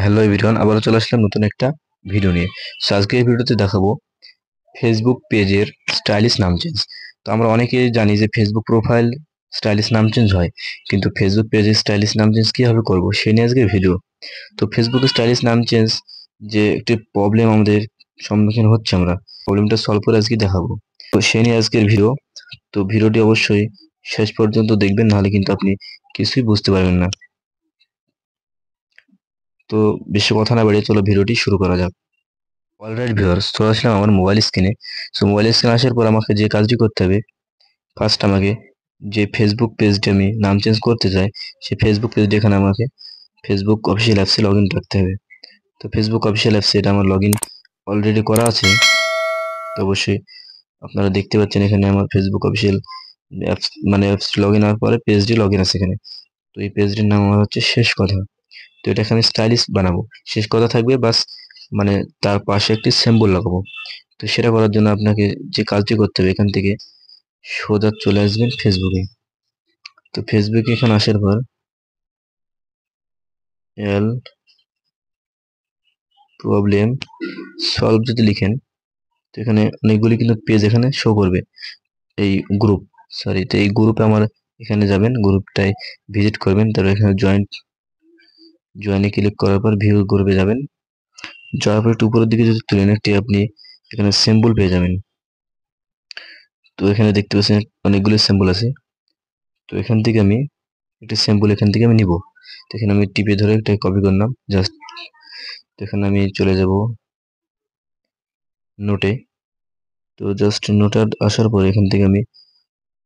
Hello everyone, আবারও চলে আসলাম নতুন একটা ভিডিও নিয়ে। সো আজকে এই ভিডিওতে দেখাবো ফেসবুক পেজের স্টাইলিশ নাম চেঞ্জ। তো আমরা অনেকেই জানি যে ফেসবুক প্রোফাইল স্টাইলিশ নাম চেঞ্জ হয়, কিন্তু ফেসবুক পেজের স্টাইলিশ নাম চেঞ্জ কীভাবে করবো সে নিয়ে আজকের ভিডিও। তো ফেসবুক স্টাইলিশ নাম চেঞ্জ যে একটি প্রবলেম আমাদের সম্মুখীন হচ্ছে, আমরা প্রবলেমটা সলভ করে আজকে দেখাবো। তো সে নিয়ে আজকের ভিডিও। তো ভিডিওটি অবশ্যই শেষ পর্যন্ত দেখবেন, নাহলে কিন্তু আপনি কিছুই বুঝতে পারবেন না। তো বেশি কথা না বাড়িয়ে চলো ভিডিওটি শুরু করা যাক। অলরাইট ভিউয়ার্স, চলে আসলাম আমার মোবাইল স্ক্রিনে। সো মোবাইল স্ক্রিনে আসার পর আমাকে যে কাজটি করতে হবে, ফার্স্ট আমাকে যে ফেসবুক পেজটি আমি নাম চেঞ্জ করতে চাই, সেই ফেসবুক পেজটি এখানে আমাকে ফেসবুক অফিসিয়াল অ্যাপসে লগ ইন রাখতে হবে। তো ফেসবুক অফিসিয়াল অ্যাপসে এটা আমার লগ ইন অলরেডি করা আছে। তো অবশ্যই আপনারা দেখতে পাচ্ছেন এখানে আমার Facebook official apps apps log in হওয়ার পরে পেজটি লগ ইন আছে এখানে। তো এই পেজটির নাম আমার হচ্ছে শেষ কথা। তো এটাকে আমি স্টাইলিশ বানাবো, শেষ কথা থাকবে বাস, তার পাশে একটি সিম্বল লাগাবো। তো সেটা করার জন্য আপনাকে যে কাজটি করতে হবে, এখান থেকে সোজা চলে আসবেন ফেসবুকে। তো ফেসবুকে এখানে আসার পর এল প্রবলেম সলভ যদি লিখেন, তো এখানে অনেকগুলি কিন্তু পেজ এখানে শো করবে। এই গ্রুপ, সরি, তো এই গ্রুপে আমার এখানে যাবেন, গ্রুপটায় ভিজিট করবেন, তারপর এখানে জয়েনে ক্লিক করার পর ভিউ গ্রুপে যাবেন। যাওয়ার পর একটু উপরের দিকে যদি তুলেন, একটি আপনি এখানে সিম্বল পেয়ে যাবেন। তো এখানে দেখতে পাচ্ছেন অনেকগুলো সিম্বল আছে। তো এখান থেকে আমি একটা সিম্বল এখান থেকে আমি নিব। তো এখানে আমি টিপে ধরে একটা কপি করলাম জাস্ট। তো এখানে আমি চলে যাব নোটে। তো জাস্ট নোটে আসার পরে এখান থেকে আমি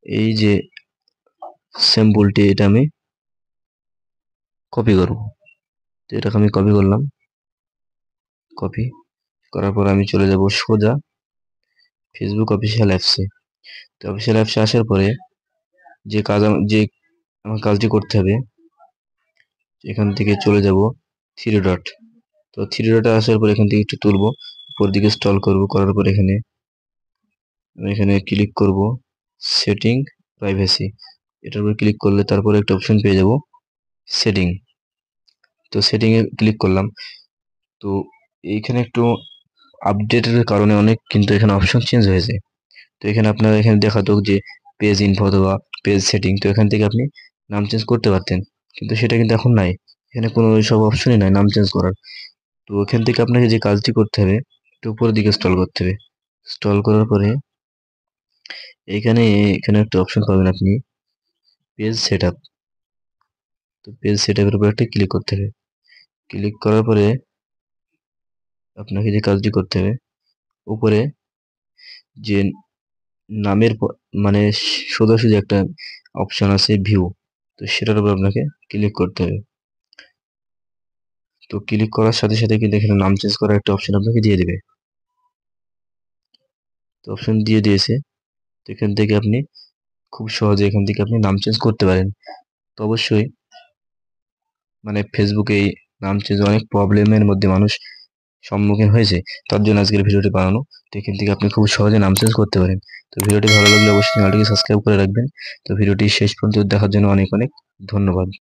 এই যে সিম্বলটি, এটা আমি কপি করব। তো এটাকে আমি কপি করলাম। কপি করার পর আমি চলে যাব সোজা ফেসবুক অফিসিয়াল অ্যাপসে। তো অফিসিয়াল অ্যাপসে আসার পরে যে আমার কাজটি করতে হবে, এখান থেকে চলে যাব থ্রি ডট। তো থ্রি ডটে আসার পর এখান থেকে একটু তুলবো, উপর দিকে স্ক্রল করব, করার পর এখানে ক্লিক করব সেটিং প্রাইভেসি। এটার উপর ক্লিক করলে তারপরে একটা অপশন পেয়ে যাব সেটিং। তো সেটিং এ ক্লিক করলাম। তো এইখানে একটু আপডেটের কারণে অনেক কিন্তু এখানে অপশন চেঞ্জ হয়েছে। তো এখানে আপনারা এখানে দেখাতো যে পেজ ইনফো অথবা পেজ সেটিং, তো এখান থেকে আপনি নাম চেঞ্জ করতে পারতেন, কিন্তু সেটা কিন্তু এখন নাই। এখানে কোনো সব অপশনই নাই নাম চেঞ্জ করার। তো এখান থেকে আপনাকে যে কাজটি করতে হবে, একটু উপরের দিকে স্ক্রল করতে হবে। স্ক্রল করার পরে এখানে এখানে একটা অপশন পাবেন আপনি, পেজ সেটআপ। তো পেজ সেটআপের উপর একটা ক্লিক করতে হবে। ক্লিক করার পরে আপনাকে যে কাজটি করতে হবে, উপরে যে নামের সোজাসুজি একটা অপশন আছে ভিউ, তো সেটার উপর আপনাকে ক্লিক করতে হবে। তো ক্লিক করার সাথে সাথে কিন্তু এখানে নাম চেঞ্জ করার একটা অপশন আপনাকে দিয়ে দিবে। তো অপশন দিয়ে দিয়েছে। তো এখান থেকে আপনি খুব সহজে এখান থেকে আপনি নাম চেঞ্জ করতে পারেন। তো অবশ্যই ফেসবুকে এই নাম চেঞ্জ অনেক প্রবলেমের মধ্যে মানুষ সম্মুখীন হয়েছে, তার জন্য আজকের ভিডিওটি বানানো। তো এখান থেকে আপনি খুব সহজে নাম চেঞ্জ করতে পারেন। তো ভিডিওটি ভালো লাগলে অবশ্যই চ্যানেলটিকে সাবস্ক্রাইব করে রাখবেন। তো ভিডিওটি শেষ পর্যন্ত দেখার জন্য অনেক অনেক ধন্যবাদ।